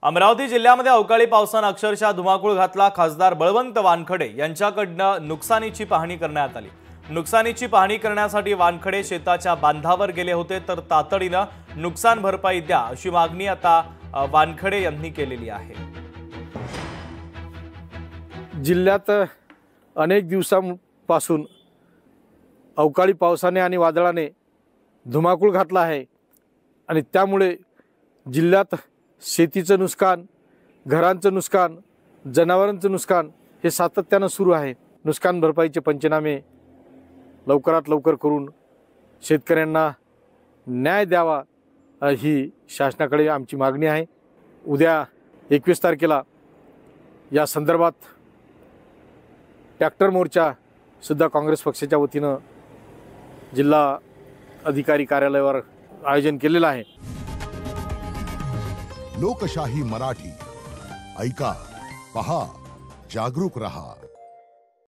अमरावती जिल्ह्यामध्ये अवकाळी पावसाने अक्षरशः धुमाकूळ घातला। खासदार बळवंत वानखडे यांच्याकडून नुकसानीची पाहणी करण्यात आली। नुकसानीची पाहणी करण्यासाठी वानखडे शेताच्या बांधावर गेले होते, तर तातडीने नुकसान भरपाई द्या अशी मागणी आता वानखडे यांनी केलेली आहे। जिल्ह्यात अनेक दिवसांपासून अवकाळी पावसाने आणि वादळाने धुमाकूळ घातला आहे आणि त्यामुळे जिल्ह्यात शेतीचं नुकसान, घरांचं नुकसान, जनावरांचं नुकसान हे सातत्याने सुरू आहे। नुकसान भरपाईचे पंचनामे लवकरात लवकर करून शेतकऱ्यांना न्याय द्यावा ही शासनाकडे आमची मागणी आहे। उद्या 21 तारखेला या संदर्भात ट्रॅक्टर मोर्चा सुद्धा काँग्रेस पक्षाच्या वतीने जिल्हा अधिकारी कार्यालयावर आयोजन केलेलं आहे। लोकशाही मराठी ऐका, पहा, जागरूक रहा।